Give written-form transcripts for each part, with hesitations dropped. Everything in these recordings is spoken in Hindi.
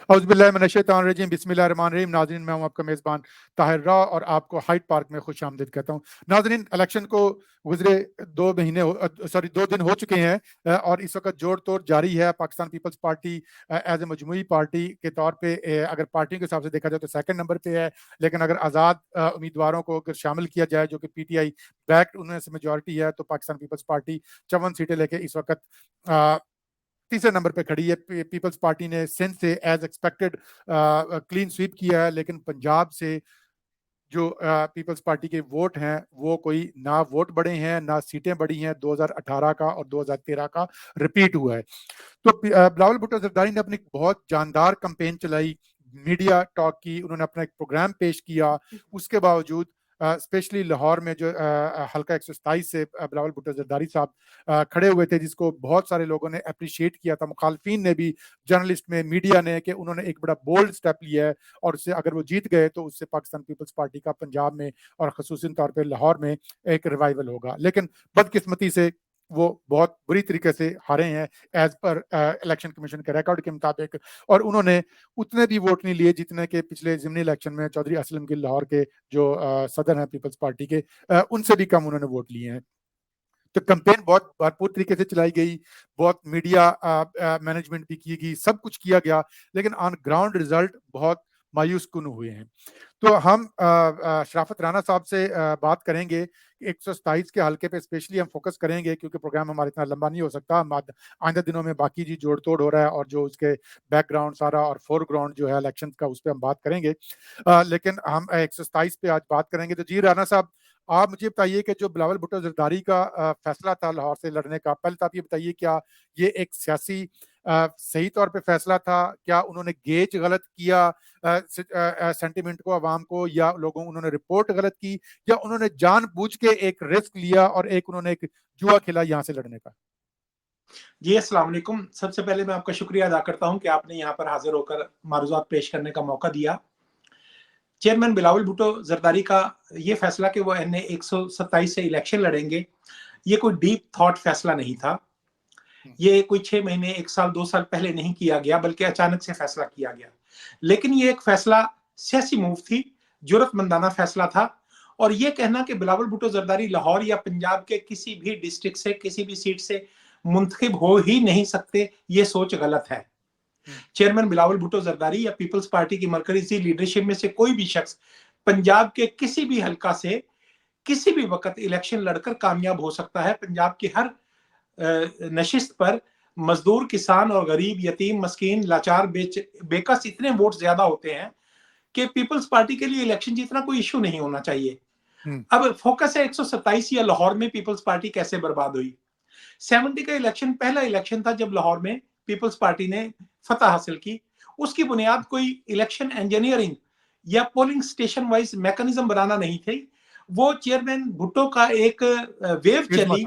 औज़ुबिल्लाहि बिस्मिल्लाहिर्रहमानिर्रहीम। नाज़रीन, मैं हूं आपका मेज़बान ताहिर राव और आपको हाइड पार्क में खुशामदीद कहता हूं। नाज़रीन, इलेक्शन को गुजरे 2 दिन हो चुके हैं और इस वक्त जोड़ तोड़ जारी है। पाकिस्तान पीपल्स पार्टी एज ए मजमूई पार्टी के तौर पे अगर पार्टियों के हिसाब से देखा जाए तो सेकंड नंबर पे है, लेकिन अगर आज़ाद उम्मीदवारों को अगर शामिल किया जाए जो कि पीटीआई बैक्ड उनमें से मेजॉरिटी है, तो पाकिस्तान पीपल्स पार्टी 54 सीटें लेके इस वक्त तीसरे नंबर पे खड़ी है। पीपल्स पार्टी ने सिंध से एज एक्सपेक्टेड क्लीन स्वीप किया है, लेकिन पंजाब से जो पीपल्स पार्टी के वोट हैं वो कोई ना वोट बढ़े हैं ना सीटें बढ़ी हैं। 2018 का और 2013 का रिपीट हुआ है। तो बिलावल भुट्टो जरदारी ने अपनी बहुत जानदार कैंपेन चलाई, मीडिया टॉक की, उन्होंने अपना एक प्रोग्राम पेश किया। उसके बावजूद स्पेशली लाहौर में जो हल्का 127 से बिलावल भुट्टो जरदारी साहब खड़े हुए थे, जिसको बहुत सारे लोगों ने अप्रिशिएट किया था, मुखालफिन ने भी, जर्नलिस्ट में, मीडिया ने, कि उन्होंने एक बड़ा बोल्ड स्टेप लिया है और उससे अगर वो जीत गए तो उससे पाकिस्तान पीपल्स पार्टी का पंजाब में और खसूसन तौर पर लाहौर में एक रिवाइवल होगा। लेकिन बदकिस्मती से वो बहुत बुरी तरीके से हारे हैं एज पर इलेक्शन कमीशन के रिकॉर्ड के मुताबिक, और उन्होंने उतने भी वोट नहीं लिए जितने के पिछले ज़िमनी इलेक्शन में चौधरी असलम गिल लाहौर के जो सदर हैं पीपल्स पार्टी के, उनसे भी कम उन्होंने वोट लिए हैं। तो कैंपेन बहुत भरपूर तरीके से चलाई गई, बहुत मीडिया मैनेजमेंट भी की गई, सब कुछ किया गया, लेकिन ऑन ग्राउंड रिजल्ट बहुत मायूस कुन हुए हैं। तो हम शराफत राना साहब से बात करेंगे। 127 के हल्के पे स्पेशली हम फोकस करेंगे क्योंकि प्रोग्राम हमारा इतना लंबा नहीं हो सकता। आइंदा दिनों में बाकी जी जोड़ तोड़ हो रहा है और जो उसके बैकग्राउंड सारा और फोरग्राउंड जो है इलेक्शन का, उस पर हम बात करेंगे। लेकिन हम 127 पे आज बात करेंगे। तो जी राना साहब, आप मुझे बताइए कि जो बिलावल भुट्टो जरदारी का फैसला था लाहौर से लड़ने का, पहले तो आप ये बताइए, क्या ये एक सियासी सही तौर पे फैसला था? क्या उन्होंने गेज गलत किया सेंटिमेंट को, आवाम को, या लोगों उन्होंने रिपोर्ट गलत की, या उन्होंने जानबूझ के एक रिस्क लिया और एक उन्होंने एक जुआ खेला यहाँ से लड़ने का? जी, अस्सलाम वालेकुम। सबसे पहले मैं आपका शुक्रिया अदा करता हूं कि आपने यहाँ पर हाजिर होकर मारूज़ात पेश करने का मौका दिया। चेयरमैन बिलावल भुट्टो जरदारी का ये फैसला कि वो एन 127 से इलेक्शन लड़ेंगे, ये कोई डीप थॉट फैसला नहीं था। ये कोई 6 महीने, 1 साल, 2 साल पहले नहीं किया गया, बल्कि अचानक से फैसला किया गया। लेकिन ये एक फैसला सियासी मूव थी, जुर्रतमंदाना फैसला था। और ये कहना कि बिलावल भुट्टो जरदारी लाहौर या पंजाब के किसी भी डिस्ट्रिक्ट से, किसी भी सीट से मुंतखब हो ही नहीं सकते, ये सोच गलत है। चेयरमैन बिलावल भुट्टो जरदारी या पीपल्स पार्टी की मरकजी लीडरशिप में से कोई भी शख्स पंजाब के किसी भी हलका से किसी भी वक्त इलेक्शन लड़कर कामयाब हो सकता है। पंजाब की हर नशिस्त पर मजदूर, किसान और गरीब, यतीम, मस्कीन, लाचार, बेकस इतने वोट ज्यादा होते हैं कि पीपल्स पार्टी के लिए इलेक्शन जीतना कोई इशू नहीं होना चाहिए। अब फोकस है 127 या लाहौर में पीपल्स पार्टी कैसे बर्बाद हुई। 70 का इलेक्शन पहला इलेक्शन था जब लाहौर में पीपल्स पार्टी ने फतह हासिल की। उसकी बुनियाद कोई इलेक्शन इंजीनियरिंग या पोलिंग स्टेशन वाइज मैकेनिज्म बनाना नहीं थी। वो चेयरमैन भुट्टो का एक वेव चली।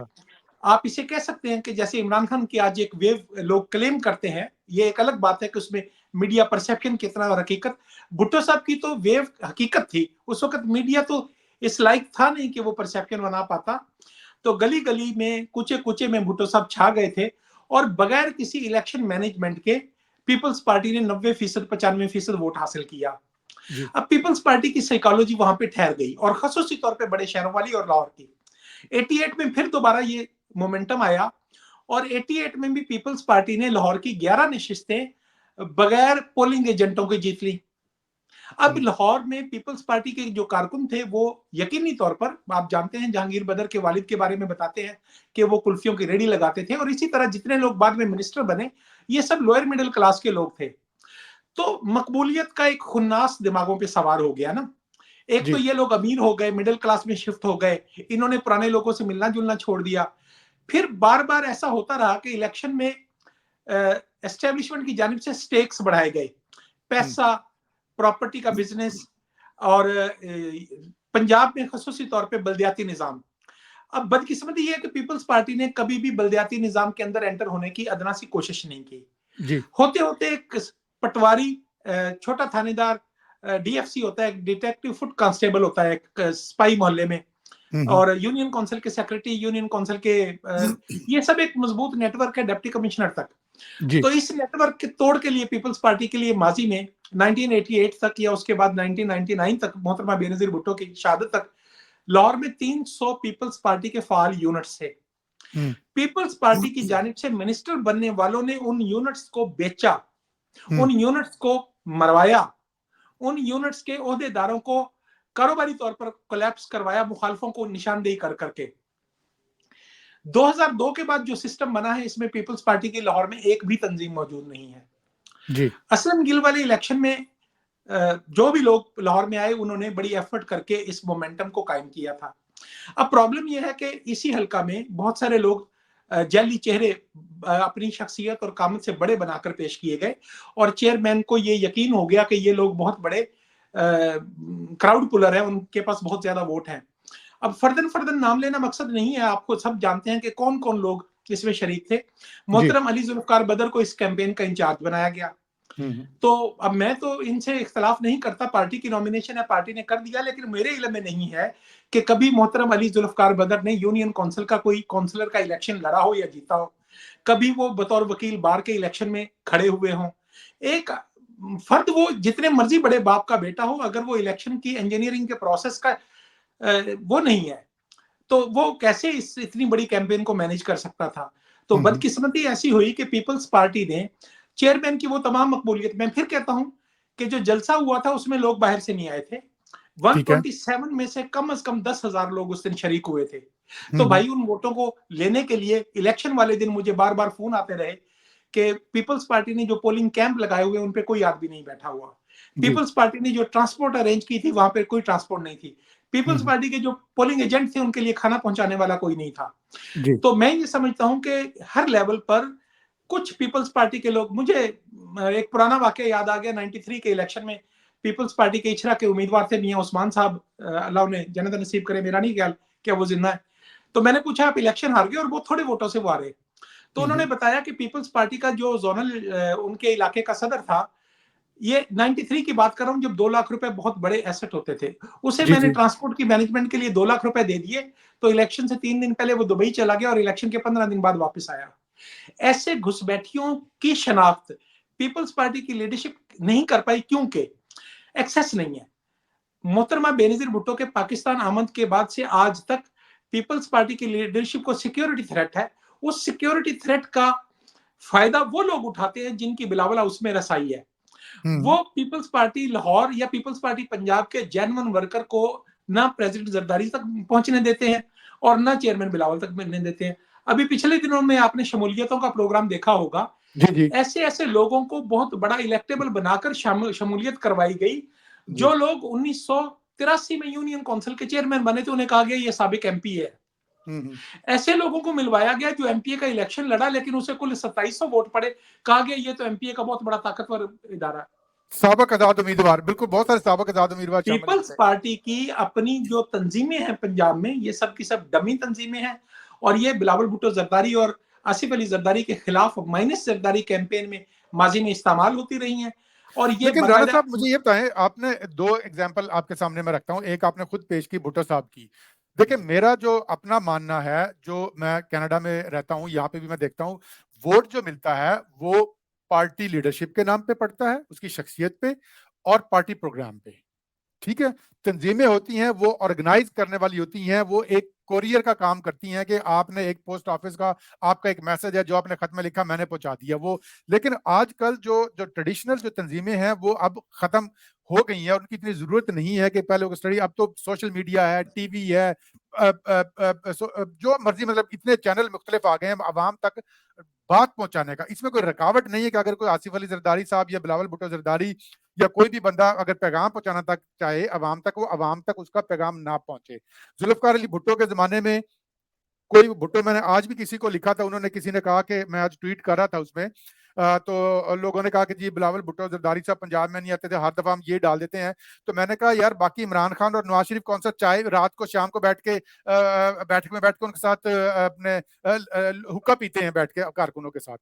आप इसे कह सकते हैं कि जैसे इमरान खान की आज एक वेव लोग क्लेम करते हैं, ये एक अलग बात है कि उसमें मीडिया परसेप्शन कितना और हकीकत। भुट्टो साहब की तो वेव हकीकत थी। उस वक्त मीडिया तो इस लायक था नहीं कि वो परसेप्शन बना पाता। तो गली गली में, कुचे कुचे में भुट्टो साहब छा गए थे और बगैर किसी इलेक्शन मैनेजमेंट के पीपल्स पार्टी ने 90%, 95% वोट हासिल किया। अब पीपल्स पार्टी की साइकोलॉजी वहां पे ठहर गई, और खासतौर तौर पे बड़े शहरों वाली और लाहौर की। 88 में फिर दोबारा ये मोमेंटम आया और 88 में भी पीपल्स पार्टी ने लाहौर की 11 नशिस्तें बगैर पोलिंग एजेंटों की जीत ली। अब लाहौर में पीपल्स पार्टी के जो कारकुन थे वो यकीनी तौर पर, आप जानते हैं, जहांगीर बदर के वालिद के बारे में बताते हैं कि वो कुल्फियों की रेडी लगाते थे, और इसी तरह जितने लोग बाद में मिनिस्टर बने ये सब लोअर मिडिल क्लास के लोग थे। तो मकबूलियत का एक खुन्नास दिमागों पे सवार हो गया ना। एक तो ये लोग अमीर हो गए, मिडिल क्लास में शिफ्ट हो गए, इन्होंने पुराने लोगों से मिलना जुलना छोड़ दिया। फिर बार बार ऐसा होता रहा कि इलेक्शन में एस्टेब्लिशमेंट की जानिब से स्टेक्स बढ़ाए गए, पैसा, प्रॉपर्टी का बिजनेस, और पंजाब में खासतौर तौर पे बल्दियाती निजाम। अब बदकिस्मती ये है कि पीपल्स पार्टी ने कभी भी बल्दियाती निजाम के अंदर एंटर होने की अदना सी कोशिश नहीं की। होते होते एक पटवारी, छोटा थानेदार, डीएफसी होता है, डिटेक्टिव फुट कांस्टेबल होता है एक स्पाई मोहल्ले में, और यूनियन काउंसिल के सेक्रेटरी, यूनियन काउंसिल के, ये सब एक मजबूत नेटवर्क है डिप्टी कमिश्नर तक। जी तो इस नेटवर्क के तोड़ के लिए पीपल्स पार्टी के लिए माजी में 1988 तक या उसके बाद 1999 तक मोहतरमा बेनजीर भुट्टो की शहादत तक लाहौर में 300 पीपल्स पार्टी के फाल यूनिट्स थे। पीपल्स पार्टी की जानिब से मिनिस्टर बनने वालों ने उन यूनिट्स को बेचा, उन यूनिट्स को मरवाया, उन यूनिट्स के ओहदेदारों को कारोबारी तौर पर कोलैप्स करवाया, मुखालफों को निशानदेही कर करके। 2002 के बाद जो सिस्टम बना है इसमें पीपल्स पार्टी की लाहौर में एक भी तंजीम मौजूद नहीं है। जी असलम गिल वाले इलेक्शन में जो भी लोग लाहौर में आए उन्होंने बड़ी एफर्ट करके इस मोमेंटम को कायम किया था। अब प्रॉब्लम यह है कि इसी हलका में बहुत सारे लोग जैली चेहरे अपनी शख्सियत और कामत से बड़े बनाकर पेश किए गए और चेयरमैन को ये यकीन हो गया कि ये लोग बहुत बड़े क्राउड पुलर हैं, उनके पास बहुत ज्यादा वोट हैं। अब फर्दन नाम लेना मकसद नहीं है, आपको सब जानते हैं कि कौन कौन लोग इसमें शरीक थे। मोहतरम अली जुल्फकार बदर को इस कैंपेन का इंचार्ज बनाया गया। तो अब मैं तो इनसे इख्तलाफ नहीं करता, पार्टी की नॉमिनेशन है, पार्टी ने कर दिया, लेकिन मेरे इल्म में नहीं है कि कभी मोहतरम अली जुल्फकार बदर ने यूनियन काउंसिल का कोई काउंसलर का इलेक्शन लड़ा हो या जीता हो, कभी वो बतौर वकील बार के इलेक्शन में खड़े हुए हों। एक फर्द, वो जितने मर्जी बड़े बाप का बेटा हो, अगर वो इलेक्शन की इंजीनियरिंग के प्रोसेस का वो नहीं है तो वो कैसे इतनी बड़ी कैंपेन को मैनेज कर सकता था। तो बदकिस्मती ऐसी हुई कि पीपल्स पार्टी ने चेयरमैन की वो तमाम मकबूलियत, मैं फिर कहता हूं कि जो जलसा हुआ था उसमें लोग बाहर से नहीं आए थे। 127 में से कम 10,000 लोग उस दिन शरीक हुए थे। तो भाई उन वोटों को लेने के लिए इलेक्शन वाले दिन मुझे बार बार फोन आते रहे कि पीपल्स पार्टी ने जो पोलिंग कैंप लगाए हुए उन पे कोई आदमी नहीं बैठा हुआ, पीपल्स पार्टी ने जो ट्रांसपोर्ट अरेंज की थी वहां पे कोई ट्रांसपोर्ट नहीं थी, पीपल्स पार्टी के जो पोलिंग एजेंट थे उनके लिए खाना पहुंचाने वाला कोई नहीं था। तो मैं ये समझता हूं कि हर लेवल पर कुछ पीपल्स पार्टी के लोग, मुझे एक पुराना वाकया याद आ गया, 93 के इलेक्शन में पीपल्स पार्टी के इचरा के उम्मीदवार थे मियां उस्मान साहब, अल्लाह उन्हें जन्नत नसीब करे, मेरा नहीं ख्याल क्या वो जिंदा है। तो मैंने पूछा आप इलेक्शन हार गए और बहुत थोड़े वोटों से वो आ रहे, तो उन्होंने बताया कि पीपल्स पार्टी का जो जोनल उनके इलाके का सदर था, ये 93 की बात कर रहा हूं जब 2 लाख रुपए बहुत बड़े एसेट होते थे, उसे मैंने ट्रांसपोर्ट की मैनेजमेंट के लिए 2 लाख रुपए दे दिए, तो इलेक्शन से 3 दिन पहले वो दुबई चला गया और इलेक्शन के 15 दिन बाद वापस आया। ऐसे घुसपैठियों की शनाख्त पीपल्स पार्टी की लीडरशिप नहीं कर पाई क्योंकि एक्सेस नहीं है। मोहतरमा बेनजीर भुट्टो के पाकिस्तान आमद के बाद से आज तक पीपल्स पार्टी की लीडरशिप को सिक्योरिटी थ्रेट है। उस सिक्योरिटी थ्रेट का फायदा वो लोग उठाते हैं जिनकी बिलावला उसमें रसाई है। वो पीपल्स पार्टी लाहौर या पीपल्स पार्टी पंजाब के जेन्युइन वर्कर को ना प्रेसिडेंट जरदारी तक पहुंचने देते हैं और ना चेयरमैन बिलावल तक मिलने देते हैं। अभी पिछले दिनों में आपने शमूलियतों का प्रोग्राम देखा होगा, ऐसे ऐसे लोगों को बहुत बड़ा इलेक्टेबल बनाकर शमूलियत करवाई गई। जो लोग 1983 में यूनियन काउंसिल के चेयरमैन बने थे उन्हें कहा गया ये साबिक एमपी है। ऐसे लोगों को मिलवाया गया जो एमपीए का इलेक्शन लड़ा लेकिन उसे कुल 2700 वोट पड़े, कहा गया ये तो एमपीए का बहुत बड़ा ताकतवर इदारा है। साबिक आजाद उम्मीदवार, बिल्कुल बहुत सारे साबिक आजाद उम्मीदवार पीपल्स पार्टी की अपनी जो तंजीमें हैं पंजाब में, ये सब की सब डमी तंजीमें हैं और ये बिलावल भुट्टो जरदारी और आसिफ अली जरदारी के खिलाफ माइनस जरदारी कैंपेन में माजी में इस्तेमाल होती रही हैं। और ये लेकिन राणा साहब मुझे ये बताएं, आपने 2 एग्जांपल आपके सामने मैं रखता हूं, एक आपने खुद पेश की भुट्टो साहब की। देखिए मेरा जो अपना मानना है, जो मैं कनाडा में रहता हूं, यहाँ पे भी मैं देखता हूं, वोट जो मिलता है वो पार्टी लीडरशिप के नाम पे पड़ता है, उसकी शख्सियत पे और पार्टी प्रोग्राम पे। ठीक है, तंजीमें होती हैं वो ऑर्गेनाइज करने वाली होती हैं, वो एक कोरियर का काम करती हैं कि आपने एक पोस्ट ऑफिस का आपका एक मैसेज है जो आपने खत में लिखा मैंने पहुंचा दिया वो। लेकिन आजकल जो जो ट्रेडिशनल जो तंजीमें हैं वो अब खत्म हो गई हैं, उनकी इतनी जरूरत नहीं है कि पहले स्टडी, अब तो सोशल मीडिया है, टीवी है, जो मर्जी, मतलब इतने चैनल मुख्तलिफ आ गए हैं आवाम तक बात पहुंचाने का। इसमें कोई रुकावट नहीं है कि अगर कोई आसिफ अली जरदारी साहब या बिलावल भुट्टो जरदारी या कोई भी बंदा अगर पैगाम पहुंचाना तक चाहे अवाम तक, वो अवाम तक उसका पैगाम ना पहुंचे। जुल्फकार अली भुट्टो के जमाने में कोई भुट्टो, मैंने आज भी किसी को लिखा था, उन्होंने किसी ने कहा कि मैं आज ट्वीट कर रहा था उसमें, तो लोगों ने कहा कि जी बिलावल भुट्टो जरदारी साहब पंजाब में नहीं आते थे, हर दफा हम ये डाल देते हैं। तो मैंने कहा यार बाकी इमरान खान और नवाज शरीफ कौन सा चाय रात को शाम को बैठ के बैठक में बैठ के उनके साथ अपने हुक्का पीते हैं बैठ के कारकुनों के साथ।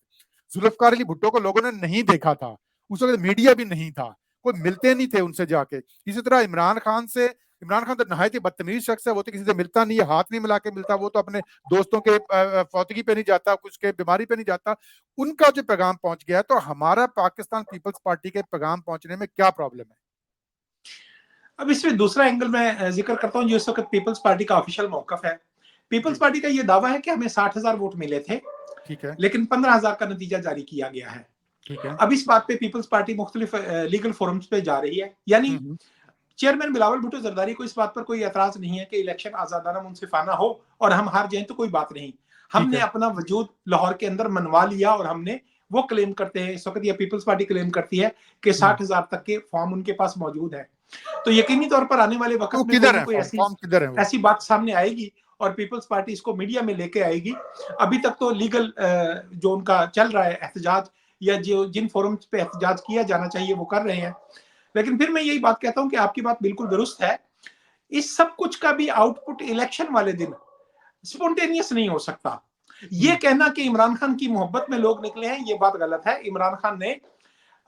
जुल्फकार अली भुट्टो को लोगों ने नहीं देखा था, उस वक्त मीडिया भी नहीं था, कोई मिलते नहीं थे उनसे जाके। इसी तरह इमरान खान से इमरान खान तो नहायत ही बदतमीज शख्स है, वो तो किसी से मिलता नहीं है, हाथ नहीं मिला के मिलता, वो तो अपने दोस्तों के फौतगी पे नहीं जाता, कुछ के बीमारी पे नहीं जाता। उनका जो पैगाम पहुंच गया है, तो हमारा पाकिस्तान पीपल्स पार्टी के पैगाम पहुंचने में क्या प्रॉब्लम है? अब इसमें दूसरा एंगल मैं जिक्र करता हूं, जो इस वक्त पीपल्स पार्टी का ऑफिशियल मौकफ है। पीपल्स जी पार्टी का यह दावा है कि हमें 60,000 वोट मिले थे, ठीक है। लेकिन 15,000 का नतीजा जारी किया गया है। ठीक है। अब इस बात पे पीपल्स पार्टी मुख्तलिफ लीगल फोरम्स पे जा रही है, यानी हम्म। चेयरमैन बिलावल भुट्टो जरदारी को इस बात पर कोई एतराज नहीं है कि इलेक्शन आजादाना मुनसिफाना हो और हम हार जाएं तो कोई बात नहीं। ठीक हमने है। अपना वजूद लाहौर के अंदर मनवा लिया और हमने वो क्लेम करते हैं इस वक्त, या पीपल्स पार्टी क्लेम करती है कि 60,000 तक के फॉर्म उनके पास मौजूद है। तो यकीनी तौर पर आने वाले तो वक्त में कोई किधर ना है कोई फॉर्म, ऐसी फॉर्म किधर है वो? ऐसी बात सामने आएगी और पीपल्स पार्टी इसको मीडिया में लेके आएगी। अभी तक तो लीगल जो उनका चल रहा है एहतजाज, या जो जिन फोरम्स पे एहतजाज किया जाना चाहिए वो कर रहे हैं। लेकिन फिर मैं यही बात कहता हूं कि आपकी बात बिल्कुल दुरुस्त है, इस सब कुछ का भी आउटपुट इलेक्शन वाले दिन स्पॉन्टेनियस नहीं हो सकता। ये कहना कि इमरान खान की मोहब्बत में लोग निकले हैं, ये बात गलत है। इमरान खान ने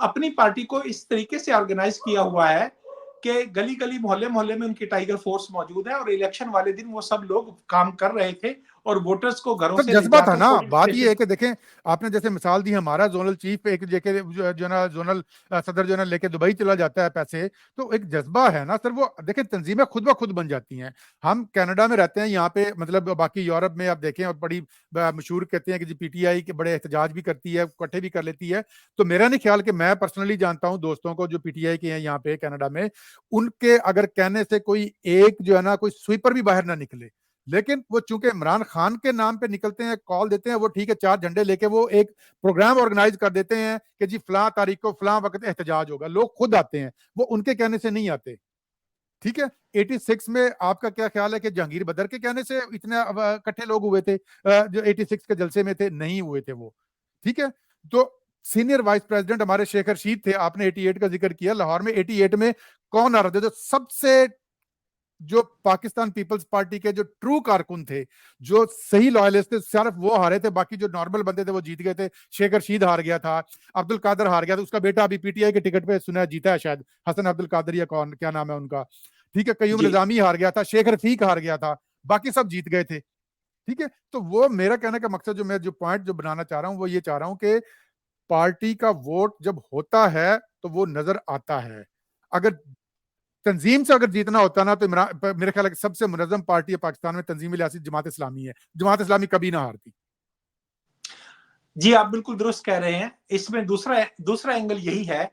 अपनी पार्टी को इस तरीके से ऑर्गेनाइज किया हुआ है कि गली गली मोहल्ले मोहल्ले में उनकी टाइगर फोर्स मौजूद है, और इलेक्शन वाले दिन वो सब लोग काम कर रहे थे और वोटर्स को घरों सर से ले जज्बा था जाकर ना, पोलिंग बात ये स्टेशन। है कि देखें, आपने जैसे मिसाल दी, हमारा जोनल चीफ एक जेके जो ना जोनल सदर जो ना लेके दुबई चला जाता है पैसे, तो एक जज्बा है ना सर। वो देखें, तंजीमें खुद ब खुद बन जाती हैं। हम कनाडा में रहते हैं, यहाँ पे मतलब बाकी यूरोप में आप देखें, और बड़ी मशहूर कहते हैं कि जी पीटीआई के बड़े एहतजाज भी करती है, इकट्ठे भी कर लेती है। तो मेरा नहीं ख्याल कि, मैं पर्सनली जानता हूं दोस्तों को जो पीटीआई के हैं यहाँ पे कनाडा में, उनके अगर कहने से कोई एक जो है ना कोई स्वीपर भी बाहर ना निकले, लेकिन वो चूंकि इमरान खान के नाम पे निकलते हैं, कॉल देते हैं, वो ठीक है, 4 झंडे लेके वो एक प्रोग्राम ऑर्गेनाइज कर देते हैं कि जी फलां तारीख को फलां वक्त एहतजाज होगा, लोग खुद आते हैं, वो उनके कहने से नहीं आते। ठीक है। 86 में आपका क्या ख्याल है कि जहांगीर बदर के कहने से इतने इकट्ठे लोग हुए थे जो 86 के जलसे में थे? नहीं हुए थे वो। ठीक है। तो सीनियर वाइस प्रेसिडेंट हमारे शेख रशीद थे, आपने 88 का जिक्र किया, लाहौर में 88 में कौन आ रहे थे? जो सबसे जो पाकिस्तान पीपल्स पार्टी के जो ट्रू कारकुन थे, जो सही लॉयलिस्ट थे, सिर्फ वो हारे थे, बाकी जो नॉर्मल बंदे थे वो जीत गए थे। शेख रशीद हार गया था, अब्दुल कादर हार गया था, उसका बेटा अभी पीटीआई के टिकट पे सुना है जीता है शायद, हसन अब्दुल कादर या कौन, क्या नाम है उनका। ठीक है। कयूम जी निजामी हार गया था, शेख रफीक हार गया था, बाकी सब जीत गए थे। ठीक है। तो वो मेरा कहने का मकसद, जो मैं जो पॉइंट जो बनाना चाह रहा हूं, वो ये चाह रहा हूं कि पार्टी का वोट जब होता है तो वो नजर आता है। अगर तंजीम से अगर जीतना होता ना, तो मेरे ख्याल है कि सबसे मुनज़्ज़म पार्टी है पाकिस्तान में तंजीमी लिहाज से जमात इस्लामी है। जमात इस्लामी कभी ना हारती। जी, आप बिल्कुल दुरुस्त कह रहे हैं। इसमें दूसरा दूसरा एंगल यही है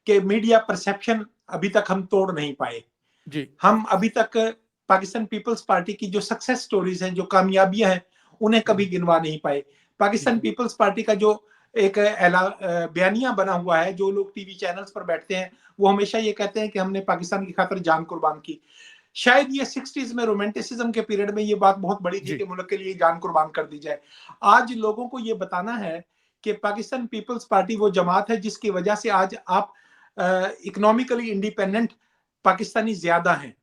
कि मीडिया परसेप्शन अभी तक हम तोड़ नहीं पाए। जी हम अभी तक पाकिस्तान पीपल्स पार्टी की जो सक्सेस स्टोरीज हैं, जो कामयाबियां हैं, उन्हें कभी गिनवा नहीं पाए। ठीक पाकिस्तान है। पीपल्स पार्टी का जो एक बयानिया बना हुआ है, जो लोग टीवी चैनल्स पर बैठते हैं वो हमेशा ये कहते हैं कि हमने पाकिस्तान की खातिर जान कुर्बान की। शायद ये 60s में रोमांटिसिज्म के पीरियड में ये बात बहुत बड़ी थी जी कि मुल्क के लिए जान कुर्बान कर दी जाए। आज लोगों को ये बताना है कि पाकिस्तान पीपल्स पार्टी वो जमात है जिसकी वजह से आज आप इकोनॉमिकली इंडिपेंडेंट पाकिस्तानी ज्यादा हैं।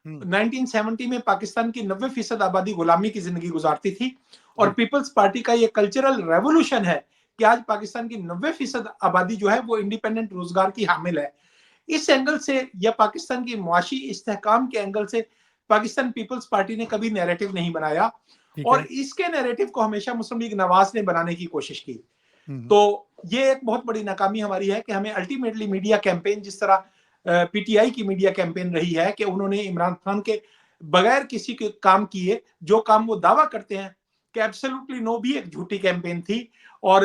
1970 में पाकिस्तान की 90% आबादी गुलामी की जिंदगी गुजारती थी, और जी पीपल्स पार्टी का ये कल्चरल रेवोल्यूशन है कि आज पाकिस्तान की 90% आबादी जो है वो इंडिपेंडेंट रोजगार की हामिल है। इस एंगल से, या पाकिस्तान की मुआशी इस्तेहकाम के एंगल से, पाकिस्तान पीपल्स पार्टी ने कभी नैरेटिव नहीं बनाया, ठीक और है। इसके नैरेटिव को हमेशा मुस्लिम लीग नवाज ने बनाने की कोशिश की। हम्म। तो ये एक बहुत बड़ी नाकामी हमारी है कि हमें अल्टीमेटली मीडिया कैंपेन, जिस तरह पीटीआई की मीडिया कैंपेन रही है कि उन्होंने इमरान खान के बगैर किसी के काम किए जो काम वो दावा करते हैं कि एब्सोल्युटली नो, भी एक झूठी कैंपेन थी, और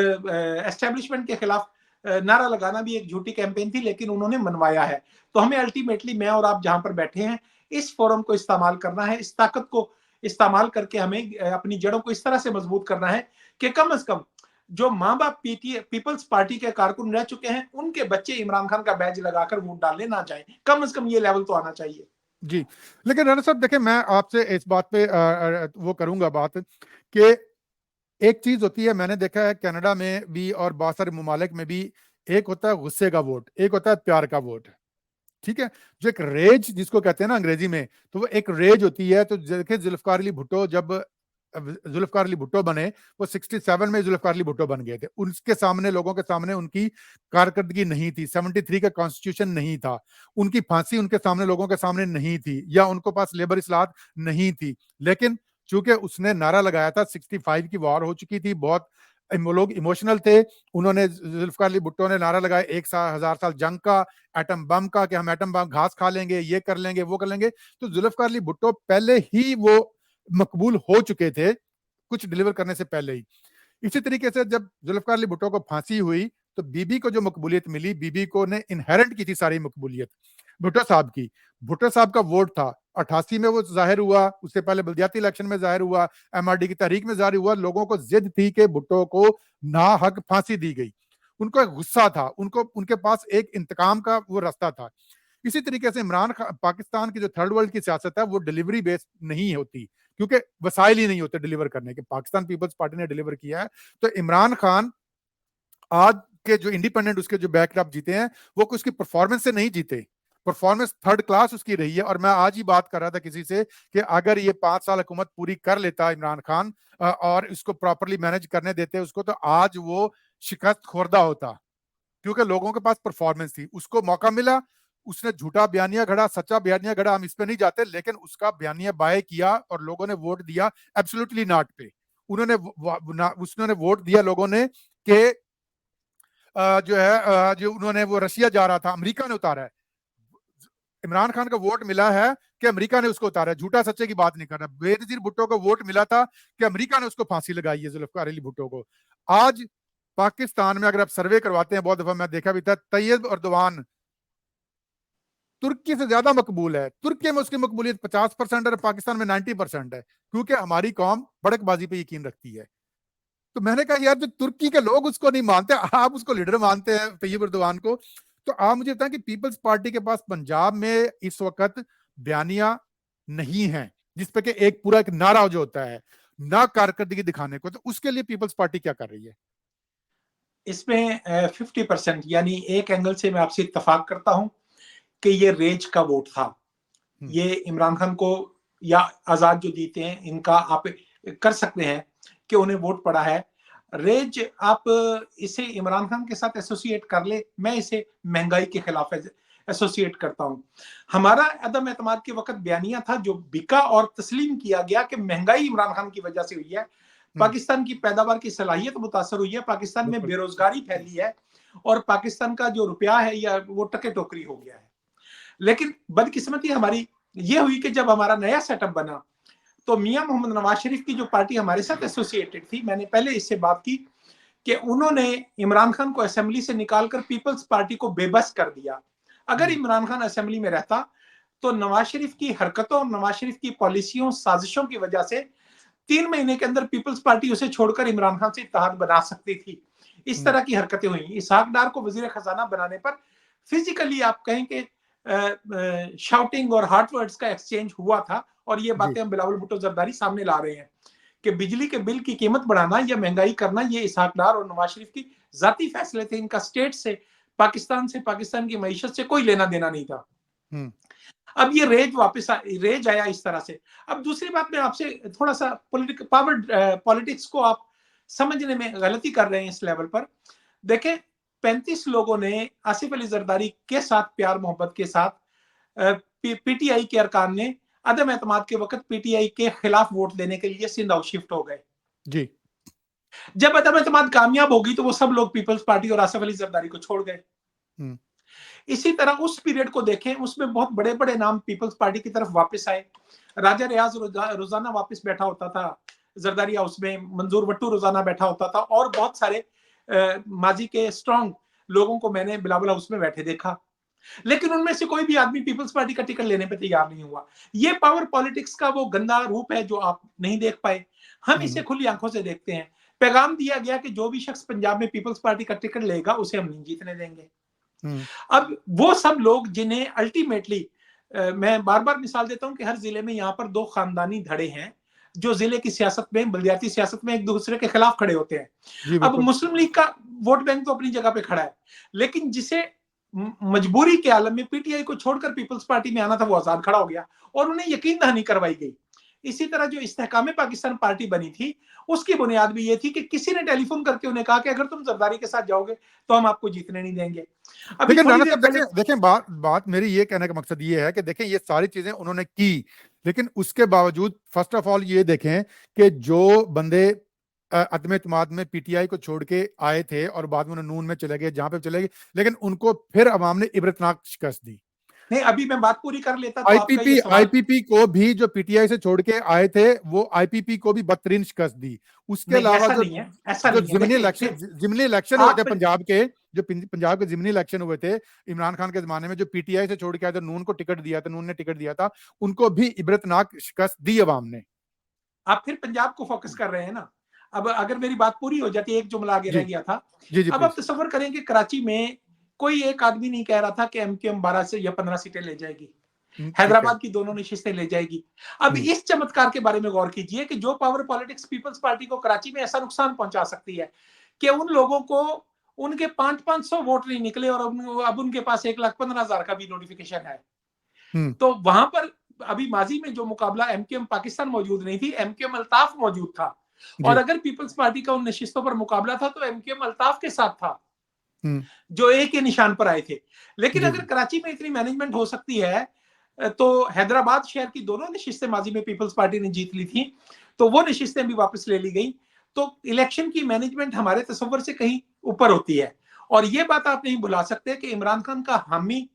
एस्टेब्लिशमेंट के खिलाफ नारा लगाना भी एक झूठी कैंपेन थी, लेकिन उन्होंने मनवाया है। तो हमें अल्टीमेटली, मैं और आप जहां पर बैठे हैं, इस फोरम को इस्तेमाल करना है, इस ताकत को इस्तेमाल करके हमें अपनी जड़ों को इस तरह से मजबूत करना है कि कम से कम जो माँ बाप पीपल्स पार्टी के कारकुन रह चुके हैं, उनके बच्चे इमरान खान का बैज लगाकर वोट डालने ना जाए। कम से कम ये लेवल तो आना चाहिए। जी। लेकिन राणा साहब देखें, मैं आपसे इस बात पे वो करूंगा बात कि एक चीज होती है, मैंने देखा है कनाडा में भी और बहुत सारे ममालिक में भी, एक होता है गुस्से का वोट, एक होता है प्यार का वोट। ठीक है। जो एक रेज जिसको कहते हैं ना अंग्रेजी में, तो वो एक रेज होती है। तो देखे जुल्फकार अली भुट्टो जब जुल्फकार अली भुट्टो बने, वो 67 में जुल्फकार अली भुट्टो बन गए थे। उनके सामने, लोगों के सामने उनकी कारकर्दगी नहीं थी, 73 का कॉन्स्टिट्यूशन नहीं था, उनकी फांसी उनके सामने, लोगों के सामने नहीं थी, या उनको पास लेबर इस्लाहत नहीं थी। लेकिन चूंकि उसने नारा लगाया था, 65 की वॉर हो चुकी थी, बहुत लोग इमोशनल थे, उन्होंने, जुल्फकार अली भुट्टो ने नारा लगाया 1000 साल जंग का, एटम बम का, कि हम एटम बम घास खा लेंगे, ये कर लेंगे, वो कर लेंगे। तो जुल्फकार अली भुट्टो पहले ही वो मकबूल हो चुके थे, कुछ डिलीवर करने से पहले ही। इसी तरीके से जब जुल्फकार अली भुट्टो को फांसी हुई, तो बीबी को जो मकबूलियत मिली, बीबी को ने इनहेरेंट की थी सारी मकबूलियत भुट्टो साहब की। भुट्टो साहब का वोट था 88 में, वो जाहिर हुआ, उससे पहले बल्दियाती इलेक्शन में जाहिर हुआ, एमआरडी की तहरीक में जाहिर हुआ। लोगों को जिद थी कि भुट्टो को नाहक फांसी दी गई, उनको एक गुस्सा था, उनको, उनके पास एक इंतकाम का वो रास्ता था। इसी तरीके से इमरान खान, पाकिस्तान की जो थर्ड वर्ल्ड की सियासत है, वो डिलीवरी बेस्ड नहीं होती, क्योंकि वसाइल ही नहीं होते डिलीवर करने के। पाकिस्तान पीपल्स पार्टी ने डिलीवर किया है। तो इमरान खान आज के जो इंडिपेंडेंट, उसके जो बैकअप जीते हैं, वो उसकी परफॉर्मेंस से नहीं जीते, परफॉर्मेंस थर्ड क्लास उसकी रही है। और मैं आज ही बात कर रहा था किसी से कि अगर ये 5 साल हुकूमत पूरी कर लेता इमरान खान, और इसको प्रॉपरली मैनेज करने देते उसको, तो आज वो शिकस्त खुर्दा होता, क्योंकि लोगों के पास परफॉर्मेंस थी, उसको मौका मिला, उसने झूठा बयानिया घड़ा, सच्चा बयानिया घड़ा, हम इस पे नहीं जाते, लेकिन उसका बयानिया बाय किया और लोगों ने वोट दिया एब्सोल्युटली नॉट पे। उसने वोट दिया लोगों ने कि जो है, जो उन्होंने, वो रशिया जा रहा था, अमेरिका ने उतारा है। इमरान खान का वोट मिला है कि अमेरिका ने उसको उतारा है, झूठा सच्चे की बात नहीं कर रहा। बेनजीर भुट्टो को वोट मिला था कि अमेरिका ने उसको फांसी लगाई है, जुल्फकार अली भुट्टो को। आज पाकिस्तान में अगर आप सर्वे करवाते हैं, बहुत दफा मैं देखा भी था, तैयब अर्दवान तुर्की से ज्यादा मकबूल है। तुर्की में उसकी मकबूलियत 50% है, पाकिस्तान में 90% है, क्योंकि हमारी कौम बड़कबाजी पे यकीन रखती है। तो मैंने कहा यार, जो तुर्की के लोग उसको नहीं मानते, आप उसको लीडर मानते हैं, तैयब अर्दवान को। तो आप मुझे बताएं कि पीपल्स पार्टी के पास पंजाब में इस वक्त बयानिया नहीं है, जिसपे कि एक पूरा एक नारा जो होता है ना कारकर्दगी दिखाने को, तो उसके लिए पीपल्स पार्टी क्या कर रही है? इसमें 50%, यानी एक एंगल से मैं आपसे इत्तेफाक करता हूं कि ये रेज का वोट था। ये इमरान खान को या आजाद जो जीते हैं, इनका आप कर सकते हैं कि उन्हें वोट पड़ा है। रेज, आप इसे इमरान खान के साथ एसोसिएट कर ले, मैं इसे महंगाई के खिलाफ एसोसिएट करता हूं। हमारा अदम एतमाद के वक्त बयानिया था जो बिका और तस्लीम किया गया कि महंगाई इमरान खान की वजह से हुई है, पाकिस्तान की पैदावार की सलाहियत मुतासर हुई है, पाकिस्तान में बेरोजगारी फैली है, और पाकिस्तान का जो रुपया है या वो टके टोकरी हो गया है। लेकिन बदकिस्मती हमारी ये हुई कि जब हमारा नया सेटअप बना, तो मियां मोहम्मद नवाज शरीफ की जो पार्टी हमारे साथ एसोसिएटेड थी, मैंने पहले इससे बात की कि उन्होंने इमरान खान को असेंबली से निकालकर पीपल्स पार्टी को बेबस कर दिया। अगर इमरान खान असेंबली में रहता, तो नवाज शरीफ की हरकतों और नवाज शरीफ की पॉलिसियों, साजिशों की वजह से 3 महीने के अंदर पीपल्स पार्टी उसे छोड़कर इमरान खान से इत्तेहाद बना सकती थी। इस तरह की हरकतें हुई। इसहाक डार को वजीर खजाना बनाने पर फिजिकली आप कहें कि शाउटिंग और हार्ट वर्ड्स का एक्सचेंज हुआ था, और ये बातें हम बिलावल भुट्टो जरदारी सामने ला रहे हैं कि बिजली के बिल की कीमत बढ़ाना या महंगाई करना, ये इसहाक डार और नवाज शरीफ की जाती फैसले थे। इनका स्टेट से, पाकिस्तान से, पाकिस्तान की मईशत से कोई लेना देना नहीं था। अब ये रेज आया इस तरह से। अब दूसरी बात, मैं आपसे थोड़ा सा पॉलिटिक्स को आप समझने में गलती कर रहे हैं इस लेवल पर। देखें, 35 लोगों ने आसिफ अली जरदारी के साथ प्यार मोहब्बत के साथ, पीटीआई के अरकान ने अदम एतमाद के वक्त पीटीआई के खिलाफ वोट देने के लिए सिंध हाउस शिफ्ट हो गए जी। जब अदम एतमाद कामयाब होगी, तो वो सब लोग पीपल्स पार्टी और आसिफ अली जरदारी को छोड़ गए। इसी तरह उस पीरियड को देखें, उसमें बहुत बड़े बड़े नाम पीपल्स पार्टी की तरफ वापस आए। राजा रियाज रोजाना वापस बैठा होता था जरदारी हाउस में, मंजूर वट्टू रोजाना बैठा होता था, और बहुत सारे माजी के स्ट्रॉन्ग लोगों को मैंने बिलावल हाउस में बैठे देखा। लेकिन उनमें से कोई भी आदमी पीपल्स पार्टी का टिकट लेने पे तैयार नहीं हुआ। ये पावर पॉलिटिक्स का वो गंदा रूप है जो आप नहीं देख पाए, हम इसे खुली आंखों से देखते हैं। पैगाम दिया गया कि जो भी शख्स पंजाब में पीपल्स पार्टी का टिकट लेगा, उसे हम नहीं जीतने देंगे। अब वो सब लोग जिन्हें अल्टीमेटली, मैं बार बार मिसाल देता हूं कि हर जिले में यहाँ पर 2 खानदानी धड़े हैं जो जिले की सियासत में, बल्दियाती सियासत में एक दूसरे के खिलाफ खड़े होते हैं। अब मुस्लिम लीग का वोट बैंक तो अपनी जगह पे खड़ा है, लेकिन जिसे मजबूरी के आलम में पीटीआई को छोड़कर पीपल्स पार्टी में आना था, वो आजाद खड़ा हो गया और उन्हें यकीन दहानी करवाई गई इसी तरह जो इस्तेहकाम पाकिस्तान पार्टी बनी थी, उसकी बुनियाद भी ये थी कि किसी ने टेलीफोन करके उन्हें कहा कि अगर तुम जरदारी के साथ जाओगे तो हम आपको जीतने नहीं देंगे। अभी लेकिन थोड़ी राणा देर साहब पहले देखें देखें बात बात मेरी ये कहने का मकसद ये है कि देखें ये सारी चीजें उन्होंने की, लेकिन उसके बावजूद फर्स्ट ऑफ ऑल ये देखें कि जो बंदे अदम इत्मीनान में पीटीआई को छोड़ के आए थे और बाद में उन्होंने नून में चले गए, जहां पे चले गए, लेकिन उनको फिर अवाम ने इबरतनाक शिकस्त दी। नहीं, अभी मैं बात पूरी कर लेता तो आपका आईपीपी ये सवाल। आईपीपी को भी जो पीटीआई से छोड़ के आए थे, वो आईपीपी को भी बदतरीन शिकस्त दी। उसके नहीं, अलावा ऐसा जो नहीं है, ऐसा जो नहीं है। देखिए जिमनी इलेक्शन हुए थे आप पंजाब के, जो पंजाब के जिमनी इलेक्शन हुए थे इमरान खान के जमाने में, जो पीटीआई से छोड़ के आए थे, नून को टिकट दिया था, नून ने टिकट दिया था, उनको भी इबरतनाक शिकस्त दी अवाम ने। आप फिर पंजाब को फोकस कर रहे हैं ना। अब अगर मेरी बात पूरी हो जाती, एक जुमला आगे जी रह गया था। जी जी अब आप प्लीज। तस्वर करें कि कराची में कोई एक आदमी नहीं कह रहा था कि एमक्यूएम 12 से या 15 सीटें ले जाएगी, ठीक है। हैदराबाद की दोनों नशिस्तें ले जाएगी। अब इस चमत्कार के बारे में गौर कीजिए कि जो पावर पॉलिटिक्स पीपल्स पार्टी को कराची में ऐसा नुकसान पहुंचा सकती है कि उन लोगों को उनके 500 वोट नहीं निकले और अब उनके पास 1,15,000 का भी नोटिफिकेशन है। तो वहां पर अभी माजी में जो मुकाबला एमक्यूएम पाकिस्तान मौजूद नहीं थी, एमक्यूएम अल्ताफ मौजूद था। और जी अगर पीपल्स पार्टी का उन नशिस्तों पर मुकाबला था तो एमक्यूएम अल्ताफ के साथ था, हम्म जो एक ही निशान पर आए थे। लेकिन जी अगर जी कराची में इतनी मैनेजमेंट हो सकती है, तो हैदराबाद शहर की दोनों नशिस्तें माजी में पीपल्स पार्टी ने जीत ली थी, तो वो नशिस्तें भी वापस ले ली गई। तो इलेक्शन की मैनेजमेंट हमारे तस्वर से कहीं ऊपर होती है। और ये बात आप नहीं भुला सकते कि इमरान खान का हामी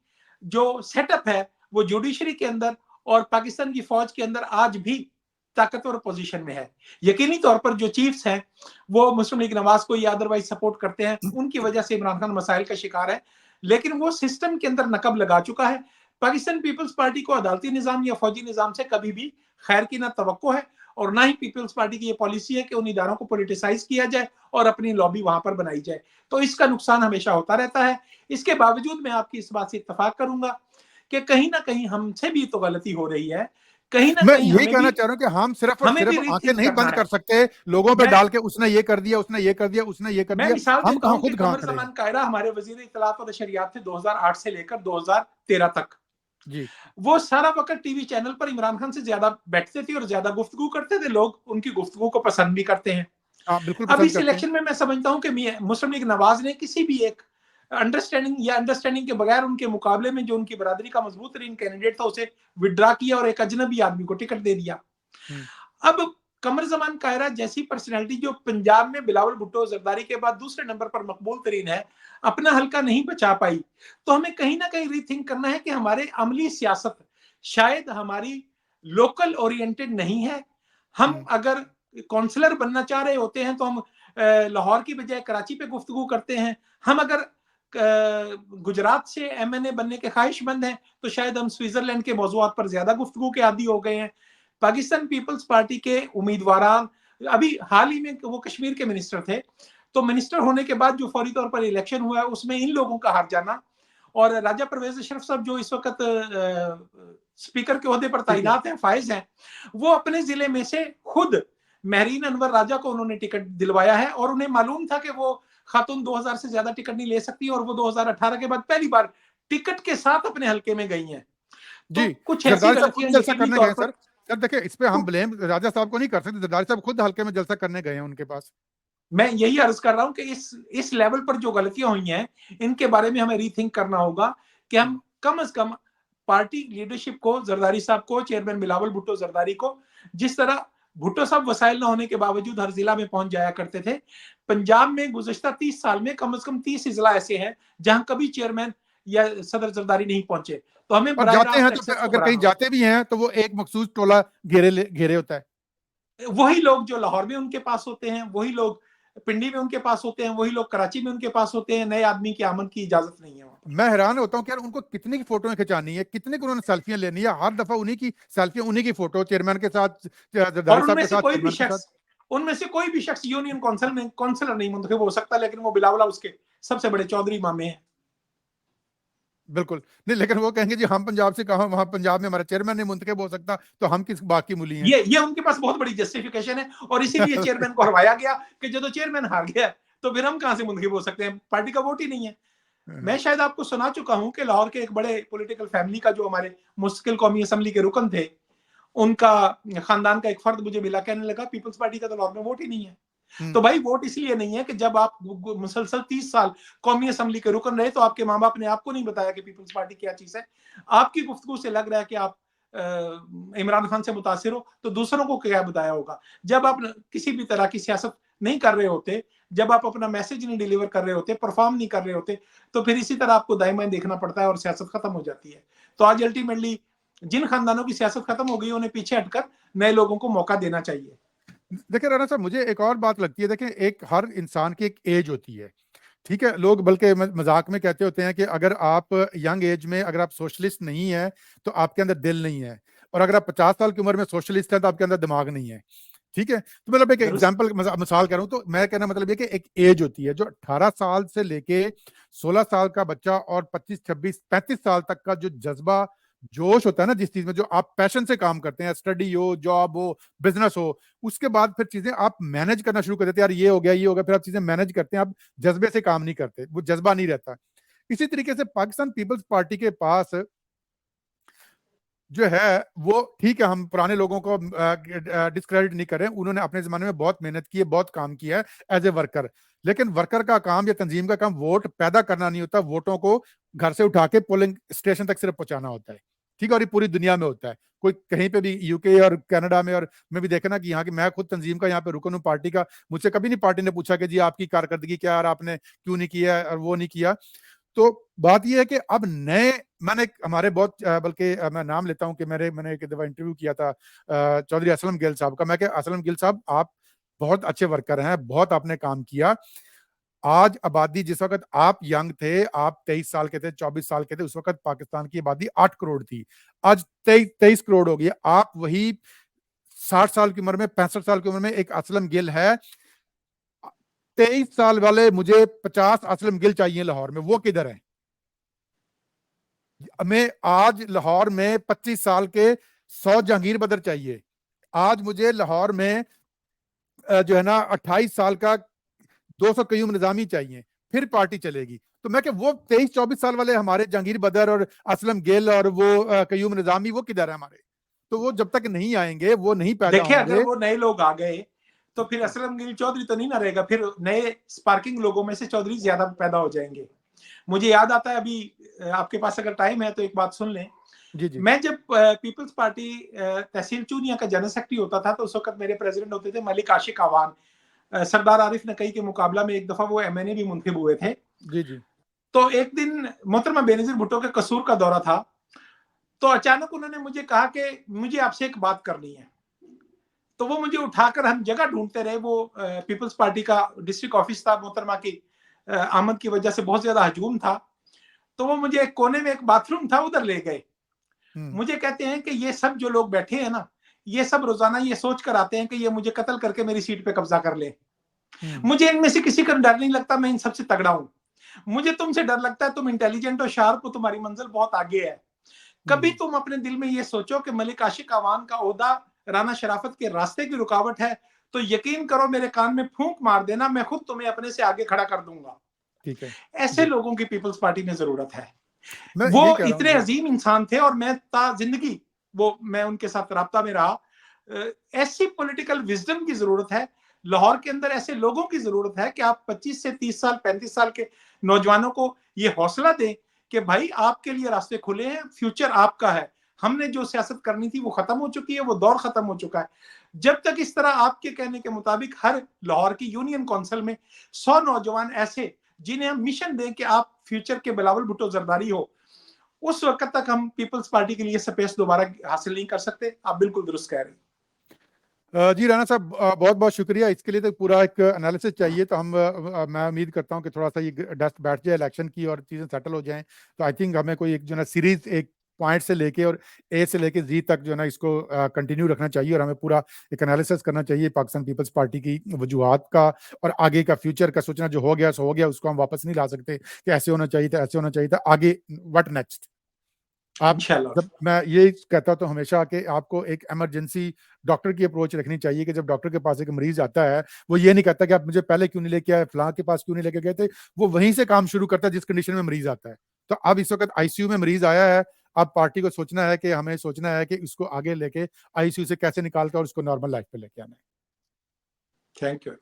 जो सेटअप है वो जुडिशरी के अंदर और पाकिस्तान की फौज के अंदर आज भी ताकतवर पोजीशन में है। यकीनी तौर पर जो चीफ्स हैं वो मुस्लिम लीग नवाज को या अदरवाइज सपोर्ट करते हैं, उनकी वजह से इमरान खान मसाइल का शिकार है, लेकिन वो सिस्टम के अंदर नकब लगा चुका है। पाकिस्तान पीपल्स पार्टी को अदालती निजाम या फौजी निजाम से कभी भी खैर की ना तवक्को है, और ना ही पीपल्स पार्टी की ये पॉलिसी है कि उन इदारों को पोलिटिसाइज किया जाए और अपनी लॉबी वहां पर बनाई जाए। तो इसका नुकसान हमेशा होता रहता है। इसके बावजूद मैं आपकी इस बात से इत्तेफाक करूंगा कि कहीं ना कहीं हमसे भी तो गलती हो रही है, कहीं ना मैं कहीं यही कहना चाह रहा हूं कि हम सिर्फ और हमें भी सिर्फ आंखें रीथिंक नहीं करना बंद है। कर सकते लोगों पे मैं डाल के, उसने ये कर दिया, उसने ये कर दिया, उसने ये कर मैं दिया। मिसाल हम देता कहां हूं कि खुद कहां कमर खड़े हैं। जमान कायरा हमारे वजीर इत्तलात और नशरियात थे 2008 से लेकर 2013 तक। जी वो सारा वक्त टीवी चैनल पर इमरान खान से ज्यादा बैठते थे और ज्यादा गुफ्तगू करते थे। लोग उनकी गुफ्तगू को पसंद भी करते हैं। हाँ बिल्कुल अब पसंद इस करते हैं। इलेक्शन में मैं समझता हूं कि मुस्लिम लीग नवाज ने किसी भी एक अंडरस्टैंडिंग के बगैर उनके मुकाबले में जो उनकी बरादरी का मजबूत तरीन कैंडिडेट था उसे विड्रा किया और एक अजनबी आदमी को टिकट दे दिया। हम्म अब कमर जमान कायरा जैसी पर्सनैलिटी जो पंजाब में बिलावल भुट्टो जरदारी के बाद दूसरे नंबर पर मकबूल तरीन है, अपना हल्का नहीं बचा पाई, तो हमें कहीं ना कहीं रीथिंक करना है कि हमारे अमली सियासत शायद हमारी लोकल ओरिएंटेड नहीं है। हम हम्म अगर काउंसलर बनना चाह रहे होते हैं तो हम लाहौर की बजाय कराची पे गुफ्तगू करते हैं। हम अगर गुजरात से एमएनए बनने के ख्वाहिशमंद हैं तो शायद हम स्विट्जरलैंड के मौजूद पर ज्यादा गुफ्तगू के आदी हो गए हैं। पाकिस्तान पीपल्स पार्टी के उम्मीदवार अभी हाल ही में वो कश्मीर के मिनिस्टर थे, तो मिनिस्टर होने के बाद जो फौरी तौर पर इलेक्शन हुआ है उसमें इन लोगों का हार जाना, और राजा परवेज अशरफ साहब जो इस वक्त स्पीकर के ओहदे पर ठीक है। तैनात हैं, फायज हैं, वो अपने जिले में से खुद महरीन अनवर राजा को उन्होंने टिकट दिलवाया है, और उन्हें मालूम था कि वो खातून 2000 से ज्यादा टिकट नहीं ले सकती, और वो 2018 के बाद पहली बार टिकट के साथ अपने हल्के में गई हैं। तो जी कुछ ऐसी जरदारी साहब खुद गलतियां जलसा यकीनी करने तौर गए पर। सर। सर देखिए, इस पे हम ब्लेम राजा साहब को नहीं कर सकते, जरदारी साहब खुद हल्के में जलसा करने गए हैं उनके पास। मैं यही अर्ज कर रहा हूं कि इस लेवल पर जो गलतियां हुई हैं इनके बारे में हमें रीथिंक करना होगा कि हम कम से कम पार्टी लीडरशिप को, जरदारी साहब को, चेयरमैन बिलावल भुट्टो जरदारी को, जिस तरह भुट्टो साहब वसाइल न होने के बावजूद हर जिला में पहुंच जाया करते थे, पंजाब में गुज़श्ता 30 साल में कम से कम 30 जिला ऐसे हैं जहां कभी चेयरमैन या सदर जरदारी नहीं पहुंचे, तो हमें और बराह जाते हैं रास्त तो फिर एक्सेस को अगर कहीं बढ़ाना होगा। जाते भी हैं तो वो एक मखसूस टोला घेरे होता है। वही लोग जो लाहौर में उनके पास होते हैं, वही लोग पिंडी में उनके पास होते हैं, वही लोग कराची में उनके पास होते हैं। नए आदमी की आमद की इजाजत नहीं है वहां पर। मैं हैरान होता हूँ कि यार उनको कितनी की फोटोएं खिंचानी है, कितने की उन्होंने सेल्फियां लेनी है, हर दफा उन्हीं की सेल्फियां, उन्हीं की फोटो, चेयरमैन के साथ, और जरदारी साहब के साथ, चेयरमैन के साथ। उनमें से कोई भी शख्स यूनियन काउंसिल में काउंसलर नहीं मुंतखब हो सकता, लेकिन वो बिलावला उसके सबसे बड़े चौधरी मामे हैं। बिल्कुल नहीं, लेकिन वो कहेंगे जी हम पंजाब से कहा, वहां पंजाब में हमारा चेयरमैन नहीं मुंतखब हो सकता, तो हम किस बाकी मूली हैं। ये उनके पास बहुत बड़ी जस्टिफिकेशन है, और इसीलिए चेयरमैन को हरवाया गया कि जो चेयरमैन हार गया तो फिर हम कहां से मुंतखब हो सकते हैं, पार्टी का वोट ही नहीं है। मैं शायद आपको सुना चुका हूं कि लाहौर के एक बड़े पॉलिटिकल फैमिली का जो हमारे मुस्तकिल कौमी असम्बली के रुकन थे, उनका खानदान का एक फर्द मुझे मिला, कहने लगा पीपल्स पार्टी का तो लाहौर में वोट ही नहीं है। तो भाई वोट इसलिए नहीं है कि जब आप मुसलसल 30 साल कौमी असम्बली के रुकन रहे तो आपके माँ बाप ने आपको नहीं बताया कि पीपल्स पार्टी क्या चीज है। आपकी गुफ्तगू से लग रहा है कि आप इमरान खान से मुतासिर हो, तो दूसरों को क्या बताया होगा। जब आप किसी भी तरह की सियासत नहीं कर रहे होते, जब आप अपना मैसेज नहीं डिलीवर कर रहे होते, परफॉर्म नहीं कर रहे होते, तो फिर इसी तरह आपको दाएं देखना पड़ता है और सियासत खत्म हो जाती है। तो आज अल्टीमेटली जिन खानदानों की सियासत खत्म हो गई उन्हें पीछे हटकर नए लोगों को मौका देना चाहिए। देखिए राणा साहब, मुझे एक और बात लगती है, देखिए एक हर इंसान की एक एज होती है, ठीक है। लोग बल्कि मजाक में कहते होते हैं कि अगर आप यंग एज में अगर आप सोशलिस्ट नहीं है तो आपके अंदर दिल नहीं है, और अगर आप 50 साल की उम्र में सोशलिस्ट हैं तो आपके अंदर दिमाग नहीं है, ठीक है। तो मतलब एक एग्जांपल मिसाल करूं तो मैं कहना मतलब ये कि एक एज होती है जो 18 साल से लेके 16 साल का बच्चा और 25 26 35 साल तक का जो जज्बा जोश होता है ना, जिस चीज में जो आप पैशन से काम करते हैं, स्टडी हो, जॉब हो, बिजनेस हो, उसके बाद फिर चीजें आप मैनेज करना शुरू कर देते हैं। यार ये हो गया, ये हो गया, फिर आप चीजें मैनेज करते हैं, आप जज्बे से काम नहीं करते, वो जज्बा नहीं रहता। इसी तरीके से पाकिस्तान पीपल्स पार्टी के पास जो है वो, ठीक है, हम पुराने लोगों को डिस्क्रेडिट नहीं करें, उन्होंने अपने जमाने में बहुत मेहनत की है, बहुत काम किया है एज ए वर्कर, लेकिन वर्कर का काम या तंजीम का काम वोट पैदा करना नहीं होता, वोटों को घर से उठा के पोलिंग स्टेशन तक सिर्फ पहुंचाना होता है, ठीक है। और ये पूरी दुनिया में होता है, कोई कहीं पे भी यूके और कनाडा में और मैं भी देखा ना कि यहाँ की, मैं खुद तंजीम का यहाँ पे रुकन हूँ पार्टी का, मुझसे कभी नहीं पार्टी ने पूछा कि जी आपकी कारकर्दगी क्या, और आपने क्यों नहीं किया और वो नहीं किया। तो बात यह है कि अब नए, मैंने हमारे बहुत बल्कि मैं नाम लेता हूं कि मैंने एक दफा इंटरव्यू किया था चौधरी असलम गिल साहब का। मैं क्या, असलम गिल साहब आप बहुत अच्छे वर्कर हैं, बहुत आपने काम किया। आज आबादी, जिस वक्त आप यंग थे, आप 23 साल के थे, 24 साल के थे, उस वक्त पाकिस्तान की आबादी 8 करोड़ थी, आज 23 करोड़ हो गई। आप वही 60 साल की उम्र में, 65 साल की उम्र में एक असलम गिल है। 23 साल वाले, मुझे 50 असलम गिल चाहिए लाहौर में, वो किधर है? हमें आज लाहौर में 25 साल के 100 जहांगीर बदर चाहिए। आज मुझे लाहौर में जो है ना 28 साल का 200 कयूम निजामी चाहिए, फिर पार्टी चलेगी। तो मैं क्या, वो 23-24 साल वाले हमारे जहांगीर बदर और असलम गिल और वो कयूम निजामी, वो किधर है हमारे? तो वो जब तक नहीं आएंगे, वो नहीं पैदा देखिए अगर होंगे। वो नए लोग आ गए तो फिर असलम गिल चौधरी तो नहीं ना रहेगा, फिर नए स्पार्किंग लोगों में से चौधरी ज्यादा पैदा हो जाएंगे। मुझे याद आता है, अभी आपके पास अगर टाइम है तो एक बात सुन लें। जी जी मैं जब पीपल्स पार्टी तहसील चूनिया का जनरल सेक्रेटरी होता था तो उस वक्त मेरे प्रेसिडेंट होते थे मलिक आशिक अवान। सरदार आरिफ नकई के मुकाबला में एक दफा वो एमएनए भी मुंतखब हुए थे। जी जी तो एक दिन मोहतरमा बेनजीर भुट्टो के कसूर का दौरा था, तो अचानक उन्होंने मुझे कहा कि मुझे आपसे एक बात करनी है। तो वो मुझे उठाकर, हम जगह ढूंढते रहे, वो पीपल्स पार्टी का डिस्ट्रिक्ट ऑफिस था, मोहतरमा की आमद की वजह से बहुत ज्यादा हजूम था। तो वो मुझे एक कोने में, एक बाथरूम था, उधर ले गए। मुझे कहते हैं कि ये सब जो लोग बैठे हैं ना, ये सब रोजाना ये सोच कर आते हैं कि ये मुझे कत्ल करके मेरी सीट पे कब्जा कर ले। मुझे इनमें से किसी का डर नहीं लगता, मैं इन सबसे तगड़ा हूं। मुझे तुमसे डर लगता है, तुम इंटेलिजेंट हो, शार्प हो, तुम्हारी मंजिल बहुत आगे है। कभी तुम अपने दिल में ये सोचो कि मलिक आशिक अवान का ओहदा राना शराफत के रास्ते की रुकावट है, तो यकीन करो मेरे कान में फूंक मार देना, मैं खुद तुम्हें अपने से आगे खड़ा कर दूंगा। ठीक है ऐसे जी, लोगों की पीपल्स पार्टी में जरूरत है। मैं वो यही कह रहा हूँ इतने जी। अजीम इंसान थे और मैं ता जिंदगी वो मैं उनके साथ राब्ता में रहा। ऐसी पॉलिटिकल विजडम की जरूरत है, लाहौर के अंदर ऐसे लोगों की जरूरत है कि आप 25 से 30 साल 35 साल के नौजवानों को ये हौसला दें कि भाई आपके लिए रास्ते खुले हैं, फ्यूचर आपका है। हमने जो सियासत करनी थी वो खत्म हो चुकी है, वो दौर खत्म हो चुका है। जब तक इस तरह आपके कहने के मुताबिक हर लाहौर की यूनियन काउंसिल में 100 नौजवान ऐसे जिन्हें हम मिशन दें कि आप फ्यूचर के बिलावल भुट्टो जरदारी हो, उस वक्त तक हम पीपल्स पार्टी के लिए स्पेस दोबारा हासिल नहीं कर सकते। आप बिल्कुल दुरुस्त कह रहे हैं। जी राणा साहब, बहुत बहुत शुक्रिया। इसके लिए तो पूरा एक एनालिसिस चाहिए, तो हम मैं उम्मीद करता हूँ कि थोड़ा सा ये डस्ट बैठ जाए इलेक्शन की और चीज़ें सेटल हो जाएं, तो आई थिंक हमें कोई एक जो ना सीरीज, एक पॉइंट से लेके और ए से लेके जी तक जो है ना इसको कंटिन्यू रखना चाहिए, और हमें पूरा एक एनालिसिस करना चाहिए पाकिस्तान पीपल्स पार्टी की वजूहात का और आगे का फ्यूचर का। सोचना जो हो गया सो हो गया, उसको हम वापस नहीं ला सकते कि ऐसे होना चाहिए था, ऐसे होना चाहिए था, आगे व्हाट नेक्स्ट। आप, इंशाल्लाह। जब मैं ये कहता तो हमेशा कि आपको एक इमरजेंसी डॉक्टर की अप्रोच रखनी चाहिए, कि जब डॉक्टर के पास एक मरीज आता है, वो ये नहीं कहता कि आप मुझे पहले क्यों नहीं लेके आए, फलां के पास क्यों नहीं लेके गए थे, वो वहीं से काम शुरू करता है जिस कंडीशन में मरीज आता है। तो अब इस वक्त आईसीयू में मरीज आया है, अब पार्टी को सोचना है कि हमें सोचना है कि इसको आगे लेके आईसीयू से कैसे निकाल कर और उसको नॉर्मल लाइफ पे लेके आना है। Thank you.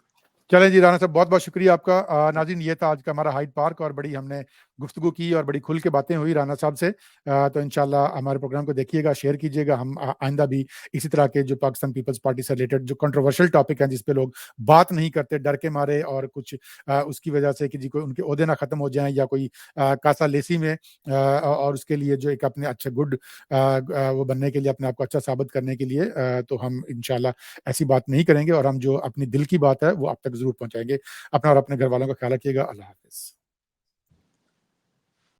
चलें जी, राना साहब बहुत बहुत शुक्रिया आपका। नाज़रीन, ये था आज का हमारा हाइड पार्क और बड़ी हमने गुफ्तगू की और बड़ी खुल के बातें हुई राना साहब से। तो इंशाल्लाह हमारे प्रोग्राम को देखिएगा, शेयर कीजिएगा। हम आइंदा भी इसी तरह के जो पाकिस्तान पीपल्स पार्टी से रिलेटेड जो कंट्रोवर्शियल टॉपिक हैं, जिस पे लोग बात नहीं करते डर के मारे और कुछ उसकी वजह से कि जी कोई उनके ओहदे ना खत्म हो जाएं या कोई कासा लेसी में और उसके लिए जो एक अपने अच्छे गुड वो बनने के लिए, अपने आप को अच्छा साबित करने के लिए, तो हम इंशाल्लाह ऐसी बात नहीं करेंगे और हम जो अपनी दिल की बात है वो आप तक जरूर पहुंचाएंगे। अपना और अपने घर वालों का ख्याल रखिएगा। अल्लाह हाफिज।